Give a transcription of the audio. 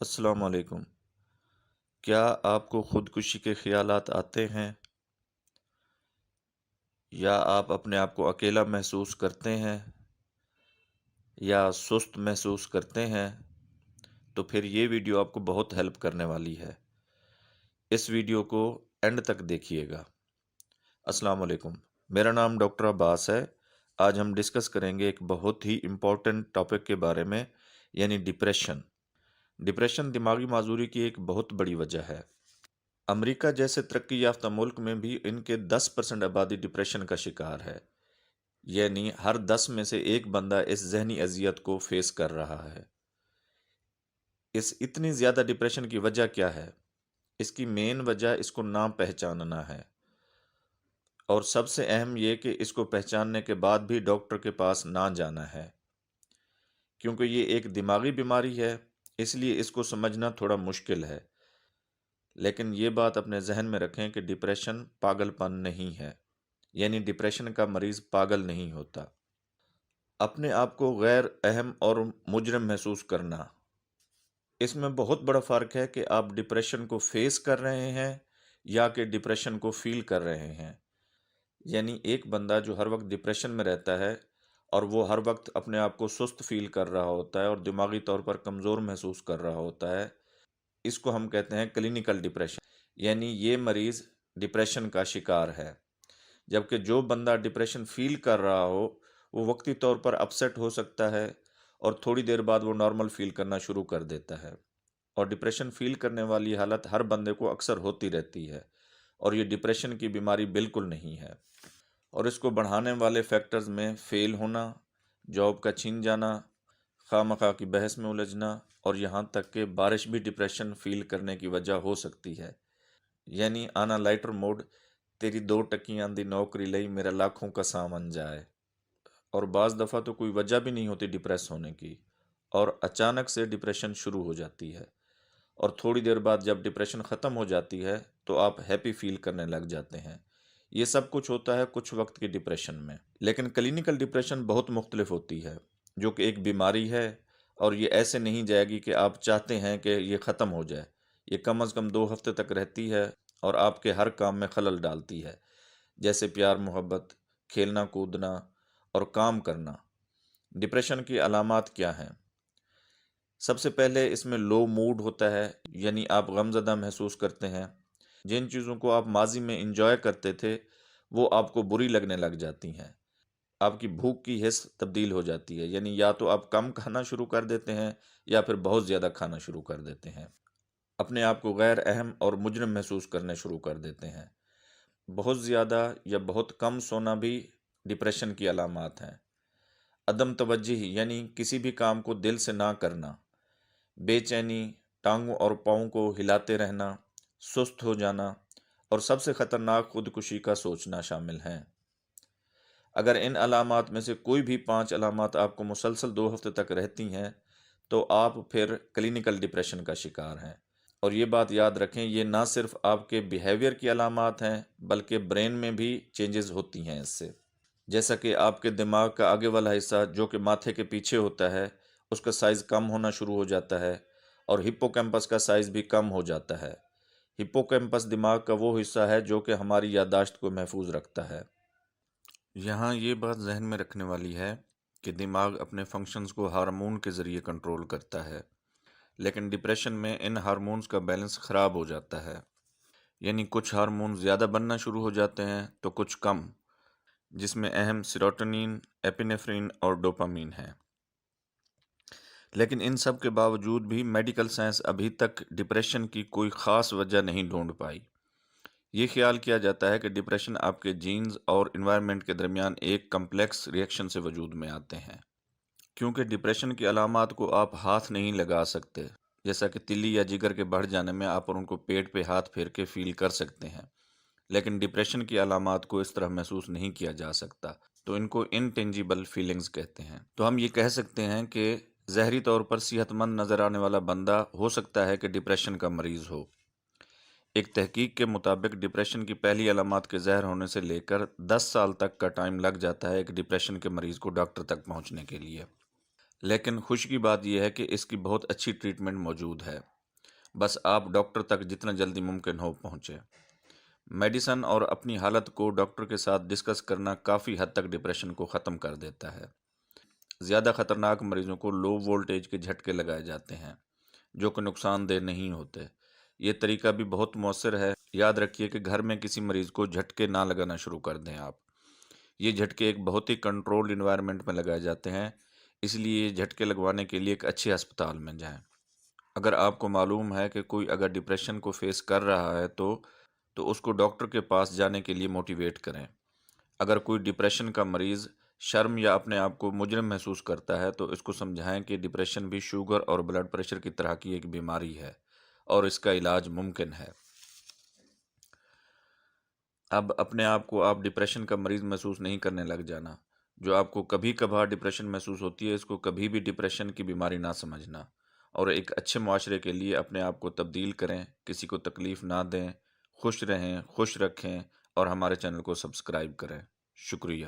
السلام علیکم۔ کیا آپ کو خودکشی کے خیالات آتے ہیں یا آپ اپنے آپ کو اکیلا محسوس کرتے ہیں یا سست محسوس کرتے ہیں؟ تو پھر یہ ویڈیو آپ کو بہت ہیلپ کرنے والی ہے۔ اس ویڈیو کو اینڈ تک دیکھیے گا۔ السلام علیکم، میرا نام ڈاکٹر عباس ہے۔ آج ہم ڈسکس کریں گے ایک بہت ہی امپورٹنٹ ٹاپک کے بارے میں، یعنی ڈپریشن۔ ڈپریشن دماغی معذوری کی ایک بہت بڑی وجہ ہے۔ امریکہ جیسے ترقی یافتہ ملک میں بھی ان کے 10% آبادی ڈپریشن کا شکار ہے، یعنی ہر 10 میں سے ایک بندہ اس ذہنی اذیت کو فیس کر رہا ہے۔ اس اتنی زیادہ ڈپریشن کی وجہ کیا ہے؟ اس کی مین وجہ اس کو نہ پہچاننا ہے، اور سب سے اہم یہ کہ اس کو پہچاننے کے بعد بھی ڈاکٹر کے پاس نہ جانا ہے، کیونکہ یہ ایک دماغی بیماری ہے، اس لیے اس کو سمجھنا تھوڑا مشکل ہے۔ لیکن یہ بات اپنے ذہن میں رکھیں کہ ڈپریشن پاگل پن نہیں ہے، یعنی ڈپریشن کا مریض پاگل نہیں ہوتا۔ اپنے آپ کو غیر اہم اور مجرم محسوس کرنا، اس میں بہت بڑا فرق ہے کہ آپ ڈپریشن کو فیس کر رہے ہیں یا کہ ڈپریشن کو فیل کر رہے ہیں۔ یعنی ایک بندہ جو ہر وقت ڈپریشن میں رہتا ہے اور وہ ہر وقت اپنے آپ کو سست فیل کر رہا ہوتا ہے اور دماغی طور پر کمزور محسوس کر رہا ہوتا ہے، اس کو ہم کہتے ہیں کلینیکل ڈپریشن، یعنی یہ مریض ڈپریشن کا شکار ہے۔ جبکہ جو بندہ ڈپریشن فیل کر رہا ہو وہ وقتی طور پر اپسیٹ ہو سکتا ہے اور تھوڑی دیر بعد وہ نارمل فیل کرنا شروع کر دیتا ہے۔ اور ڈپریشن فیل کرنے والی حالت ہر بندے کو اکثر ہوتی رہتی ہے، اور یہ ڈپریشن کی بیماری بالکل نہیں ہے۔ اور اس کو بڑھانے والے فیکٹرز میں فیل ہونا، جاب کا چھین جانا، خواہ مخواہ کی بحث میں الجھنا، اور یہاں تک کہ بارش بھی ڈپریشن فیل کرنے کی وجہ ہو سکتی ہے۔ یعنی آنا لائٹر موڈ، تیری 2 ٹکیاں دی نوکری لئی میرا لاکھوں کا سامان جائے۔ اور بعض دفعہ تو کوئی وجہ بھی نہیں ہوتی ڈپریس ہونے کی، اور اچانک سے ڈپریشن شروع ہو جاتی ہے، اور تھوڑی دیر بعد جب ڈپریشن ختم ہو جاتی ہے تو آپ ہیپی فیل کرنے لگ جاتے ہیں۔ یہ سب کچھ ہوتا ہے کچھ وقت کی ڈپریشن میں۔ لیکن کلینیکل ڈپریشن بہت مختلف ہوتی ہے، جو کہ ایک بیماری ہے، اور یہ ایسے نہیں جائے گی کہ آپ چاہتے ہیں کہ یہ ختم ہو جائے۔ یہ کم از کم 2 ہفتے تک رہتی ہے اور آپ کے ہر کام میں خلل ڈالتی ہے، جیسے پیار محبت، کھیلنا کودنا اور کام کرنا۔ ڈپریشن کی علامات کیا ہیں؟ سب سے پہلے اس میں لو موڈ ہوتا ہے، یعنی آپ غمزدہ محسوس کرتے ہیں۔ جن چیزوں کو آپ ماضی میں انجوائے کرتے تھے وہ آپ کو بری لگنے لگ جاتی ہیں۔ آپ کی بھوک کی حس تبدیل ہو جاتی ہے، یعنی یا تو آپ کم کھانا شروع کر دیتے ہیں یا پھر بہت زیادہ کھانا شروع کر دیتے ہیں۔ اپنے آپ کو غیر اہم اور مجرم محسوس کرنے شروع کر دیتے ہیں۔ بہت زیادہ یا بہت کم سونا بھی ڈپریشن کی علامات ہیں۔ عدم توجہی، یعنی کسی بھی کام کو دل سے نہ کرنا۔ بے چینی، ٹانگوں اور پاؤں کو ہلاتے رہنا، سست ہو جانا، اور سب سے خطرناک خودکشی کا سوچنا شامل ہیں۔ اگر ان علامات میں سے کوئی بھی 5 علامات آپ کو مسلسل 2 ہفتے تک رہتی ہیں تو آپ پھر کلینیکل ڈپریشن کا شکار ہیں۔ اور یہ بات یاد رکھیں، یہ نہ صرف آپ کے بیہیویئر کی علامات ہیں بلکہ برین میں بھی چینجز ہوتی ہیں اس سے۔ جیسا کہ آپ کے دماغ کا آگے والا حصہ جو کہ ماتھے کے پیچھے ہوتا ہے، اس کا سائز کم ہونا شروع ہو جاتا ہے، اور ہپوکیمپس کا سائز بھی کم ہو جاتا ہے۔ ہپوکیمپس دماغ کا وہ حصہ ہے جو کہ ہماری یادداشت کو محفوظ رکھتا ہے۔ یہاں یہ بات ذہن میں رکھنے والی ہے کہ دماغ اپنے فنکشنز کو ہارمون کے ذریعے کنٹرول کرتا ہے، لیکن ڈپریشن میں ان ہارمونز کا بیلنس خراب ہو جاتا ہے۔ یعنی کچھ ہارمون زیادہ بننا شروع ہو جاتے ہیں تو کچھ کم، جس میں اہم سیروٹونین، ایپینیفرین اور ڈوپامین ہیں۔ لیکن ان سب کے باوجود بھی میڈیکل سائنس ابھی تک ڈپریشن کی کوئی خاص وجہ نہیں ڈھونڈ پائی۔ یہ خیال کیا جاتا ہے کہ ڈپریشن آپ کے جینز اور انوائرمنٹ کے درمیان ایک کمپلیکس ری ایکشن سے وجود میں آتے ہیں۔ کیونکہ ڈپریشن کی علامات کو آپ ہاتھ نہیں لگا سکتے، جیسا کہ تلی یا جگر کے بڑھ جانے میں آپ ان کو پیٹ پہ ہاتھ پھیر کے فیل کر سکتے ہیں، لیکن ڈپریشن کی علامات کو اس طرح محسوس نہیں کیا جا سکتا، تو ان کو انٹینجیبل فیلنگز کہتے ہیں۔ تو ہم یہ کہہ سکتے ہیں کہ ظاہری طور پر صحت مند نظر آنے والا بندہ ہو سکتا ہے کہ ڈپریشن کا مریض ہو۔ ایک تحقیق کے مطابق ڈپریشن کی پہلی علامات کے ظاہر ہونے سے لے کر 10 سال تک کا ٹائم لگ جاتا ہے ایک ڈپریشن کے مریض کو ڈاکٹر تک پہنچنے کے لیے۔ لیکن خوش کی بات یہ ہے کہ اس کی بہت اچھی ٹریٹمنٹ موجود ہے، بس آپ ڈاکٹر تک جتنا جلدی ممکن ہو پہنچیں۔ میڈیسن اور اپنی حالت کو ڈاکٹر کے ساتھ ڈسکس کرنا کافی حد تک ڈپریشن کو ختم کر دیتا ہے۔ زیادہ خطرناک مریضوں کو لو وولٹیج کے جھٹکے لگائے جاتے ہیں، جو کہ نقصان دہ نہیں ہوتے۔ یہ طریقہ بھی بہت مؤثر ہے۔ یاد رکھیے کہ گھر میں کسی مریض کو جھٹکے نہ لگانا شروع کر دیں آپ۔ یہ جھٹکے ایک بہت ہی کنٹرول انوائرمنٹ میں لگائے جاتے ہیں، اس لیے یہ جھٹکے لگوانے کے لیے ایک اچھے ہسپتال میں جائیں۔ اگر آپ کو معلوم ہے کہ کوئی اگر ڈپریشن کو فیس کر رہا ہے تو اس کو ڈاکٹر کے پاس جانے کے لیے موٹیویٹ کریں۔ اگر کوئی ڈپریشن کا مریض شرم یا اپنے آپ کو مجرم محسوس کرتا ہے تو اس کو سمجھائیں کہ ڈپریشن بھی شوگر اور بلڈ پریشر کی طرح کی ایک بیماری ہے اور اس کا علاج ممکن ہے۔ اب اپنے آپ کو آپ ڈپریشن کا مریض محسوس نہیں کرنے لگ جانا۔ جو آپ کو کبھی کبھار ڈپریشن محسوس ہوتی ہے، اس کو کبھی بھی ڈپریشن کی بیماری نہ سمجھنا، اور ایک اچھے معاشرے کے لیے اپنے آپ کو تبدیل کریں، کسی کو تکلیف نہ دیں، خوش رہیں، خوش رکھیں، اور ہمارے چینل کو سبسکرائب کریں۔ شکریہ۔